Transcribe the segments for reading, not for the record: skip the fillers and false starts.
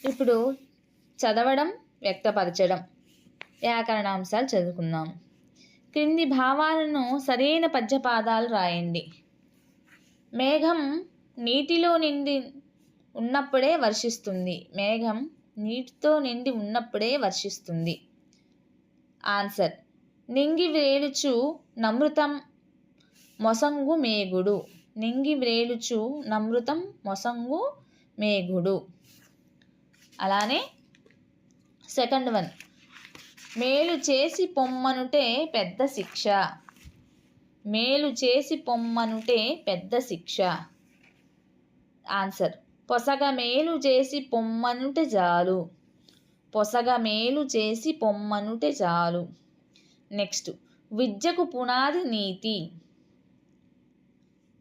ఇప్పుడు చదవడం, వ్యక్తపరచడం వ్యాకరణాంశాలు చదువుకుందాం. క్రింది భావాలను సరైన పద్యపాదాలు రాయండి. మేఘం నీటిలో నిండి ఉన్నప్పుడే వర్షిస్తుంది. మేఘం నీటితో నిండి ఉన్నప్పుడే వర్షిస్తుంది. ఆన్సర్ నింగి వ్రేలుచు నమృతం మొసంగు మేఘుడు. నింగి వ్రేలుచు నమృతం మొసంగు మేఘుడు. అలానే సెకండ్ వన్, మేలు చేసి పొమ్మనుటే పెద్ద శిక్ష. మేలు చేసి పొమ్మనుటే పెద్ద శిక్ష. ఆన్సర్ పొసగ మేలు చేసి పొమ్మనుటే చాలు. పొసగ మేలు చేసి పొమ్మనుటే చాలు. నెక్స్ట్, విద్యకు పునాది నీతి.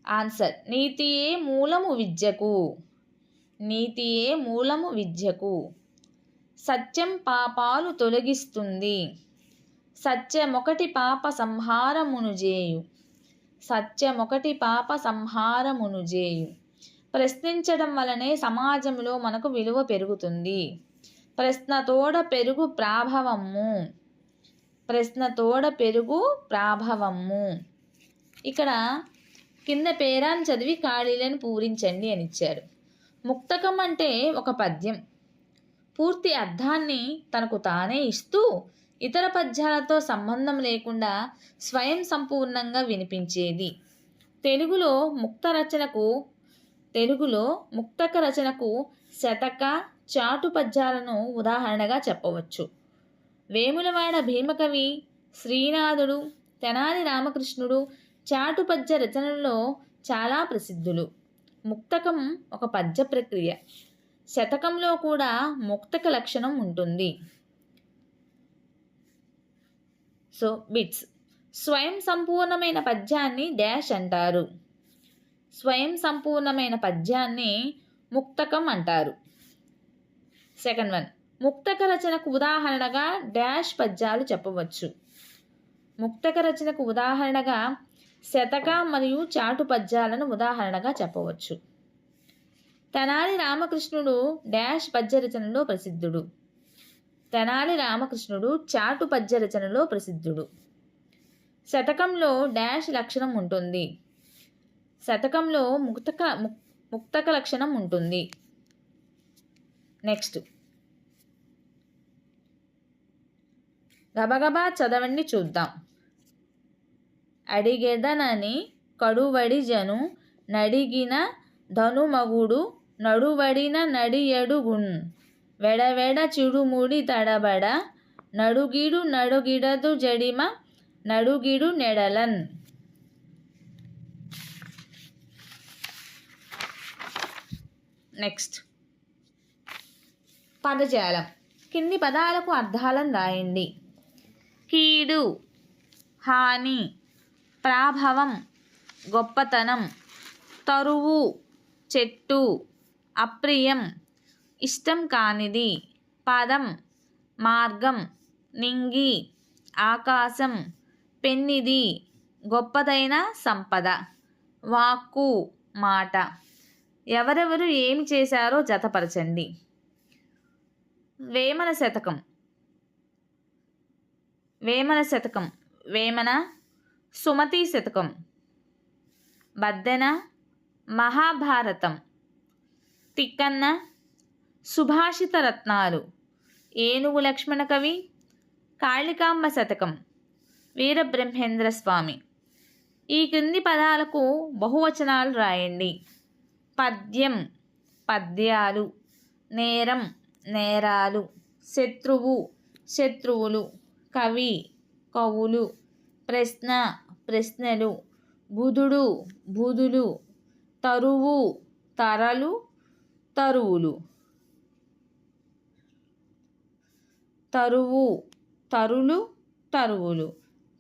ఆన్సర్ నీతియే మూలము విద్యకు. నీతియే మూలము విద్యకు. సత్యం పాపాలు తొలగిస్తుంది. సత్యమొకటి పాప సంహారమును చేయు. సత్యమొకటి పాప సంహారమును చేయు. ప్రశ్నించడం వలనే సమాజంలో మనకు విలువ పెరుగుతుంది. ప్రశ్నతోడ పెరుగు ప్రాభవము. ప్రశ్నతోడ పెరుగు ప్రాభవము. ఇక్కడ కింద పేరాన్ని చదివి ఖాళీలను పూరించండి అని ఇచ్చారు. ముక్తకం అంటే ఒక పద్యం పూర్తి అర్థాన్ని తనకు తానే ఇస్తూ ఇతర పద్యాలతో సంబంధం లేకుండా స్వయం సంపూర్ణంగా వినిపించేది. తెలుగులో ముక్తక రచనకు శతక, చాటు పద్యాలను ఉదాహరణగా చెప్పవచ్చు. వేములవాడ భీమకవి, శ్రీనాథుడు, తెనాలి రామకృష్ణుడు చాటు పద్య రచనల్లో చాలా ప్రసిద్ధులు. ముక్తకం ఒక పద్య ప్రక్రియ. శతకంలో కూడా ముక్తక లక్షణం ఉంటుంది. So bits. స్వయం సంపూర్ణమైన పద్యాన్ని డాష్ అంటారు. స్వయం సంపూర్ణమైన పద్యాన్ని ముక్తకం అంటారు. సెకండ్ వన్, ముక్తక రచనకు ఉదాహరణగా డాష్ పద్యాలు చెప్పవచ్చు. ముక్తక రచనకు ఉదాహరణగా శతక మరియు చాటు పద్యాలను ఉదాహరణగా చెప్పవచ్చు. తెనాలి రామకృష్ణుడు డాష్ పద్య రచనలో ప్రసిద్ధుడు. తెనాలి రామకృష్ణుడు చాటు పద్య రచనలో ప్రసిద్ధుడు. శతకంలో డాష్ లక్షణం ఉంటుంది. శతకంలో ముక్తక లక్షణం ఉంటుంది. నెక్స్ట్, గబగబా చదవండి చూద్దాం. అడిగెదనని కడువడి జను నడిగిన ధనుమగుడు నడువడిన నడియడుగున్ వెడవెడ చిడుముడి తడబడ నడుగిడు జడిమ నడుగిడు నెడలన్. నెక్స్ట్, పదజాలం. కింది పదాలకు అర్థాలను రాయండి. కీడు, హాని, ప్రాభవం, గొప్పతనం, తరువు, చెట్టు, అప్రియం, ఇష్టం కానిది, పదం, మార్గం, నింగి, ఆకాశం, పెన్నిది, గొప్పదైన సంపద, వాక్కు, మాట. ఎవరెవరు ఏమి చేశారో జతపరచండి. వేమన శతకం. వేమన శతకం వేమన. సుమతి శతకం బద్దెన. మహాభారతం తిక్కన్న. సుభాషిత రత్నాలు ఏనుగు లక్ష్మణ కవి. కాళికాంబ శతకం వీరబ్రహ్మేంద్ర స్వామి. ఈ క్రింది పదాలకు బహువచనాలు రాయండి. పద్యం పద్యాలు, నేరం నేరాలు, శత్రువు శత్రువులు, కవి కవులు, ప్రశ్న ప్రశ్నలు, బుధుడు బుధులు, తరువు తరలు తరువులు, తరువు తరులు తరువులు,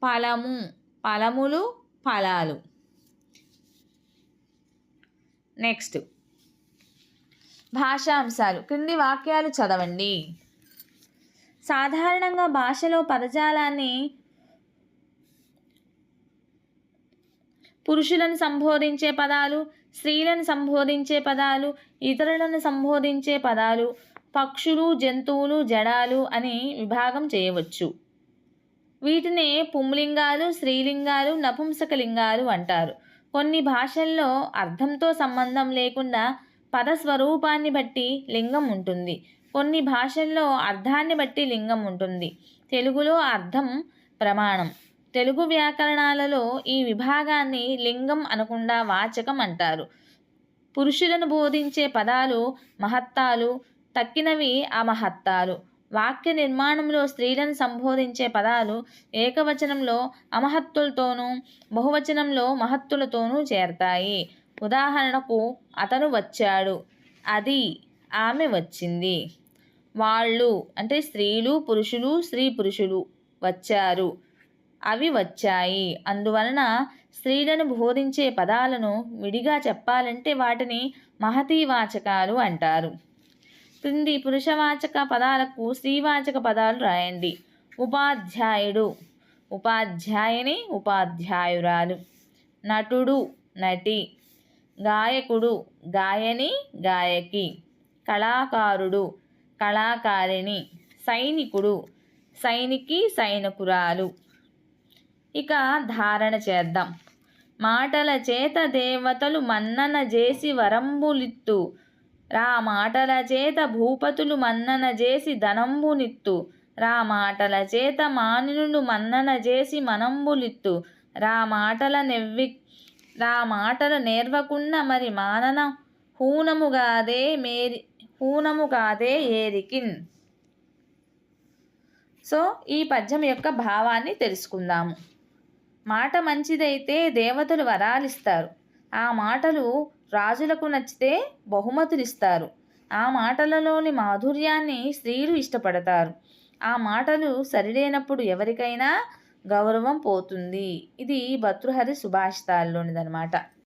ఫలము ఫలములు ఫలాలు. నెక్స్ట్, భాషాంశాలు. క్రింది వాక్యాలు చదవండి. సాధారణంగా భాషలో పదజాలాన్ని పురుషులను సంబోధించే పదాలు, స్త్రీలను సంబోధించే పదాలు, ఇతరులను సంబోధించే పదాలు, పక్షులు, జంతువులు, జడాలు అని విభాగం చేయవచ్చు. వీటినే పుంలింగాలు, స్త్రీలింగాలు, నపుంసకలింగాలు అంటారు. కొన్ని భాషల్లో అర్థంతో సంబంధం లేకుండా పద స్వరూపాన్ని బట్టి లింగం ఉంటుంది. కొన్ని భాషల్లో అర్థాన్ని బట్టి లింగం ఉంటుంది. తెలుగులో అర్థం ప్రమాణం. తెలుగు వ్యాకరణాలలో ఈ విభాగాన్ని లింగం అనకుండా వాచకం అంటారు. పురుషులను బోధించే పదాలు మహత్తాలు, తక్కినవి అమహత్తాలు. వాక్య నిర్మాణంలో స్త్రీలను సంబోధించే పదాలు ఏకవచనంలో అమహత్తులతోనూ బహువచనంలో మహత్తులతోనూ చేరతాయి. ఉదాహరణకు అతను వచ్చాడు, అది, ఆమె వచ్చింది. వాళ్ళు అంటే స్త్రీలు పురుషులు, స్త్రీ పురుషులు వచ్చారు, అవి వచ్చాయి. అందువలన స్త్రీలను బోధించే పదాలను విడిగా చెప్పాలంటే వాటిని మహతీవాచకాలు అంటారు. క్రింది పురుషవాచక పదాలకు స్త్రీవాచక పదాలు రాయండి. ఉపాధ్యాయుడు, ఉపాధ్యాయుని, ఉపాధ్యాయురాలు. నటుడు, నటి. గాయకుడు, గాయని, గాయకి. కళాకారుడు, కళాకారిణి. సైనికుడు, సైనికి, సైనికురాలు. ఇక ధారణ చేద్దాం. మాటల చేత దేవతలు మన్నన చేసి వరంబులిత్తు, రా మాటల చేత భూపతులు మన్నన చేసి ధనంబునిత్తు, రా మాటల చేత మానినులు మన్నన చేసి మనంబులిత్తు, రా మాటల నేర్వకున్న మరి మానన హూనము కాదే ఏరికిన్. సో ఈ పద్యం యొక్క భావాన్ని తెలుసుకుందాము. మాట మంచిదైతే దేవతలు వరాలిస్తారు. ఆ మాటలు రాజులకు నచ్చితే బహుమతులు ఇస్తారు. ఆ మాటలలోని మాధుర్యాన్ని స్త్రీలు ఇష్టపడతారు. ఆ మాటలు సరిలేనప్పుడు ఎవరికైనా గౌరవం పోతుంది. ఇది భర్తృహరి సుభాషితాల్లోనిదనమాట.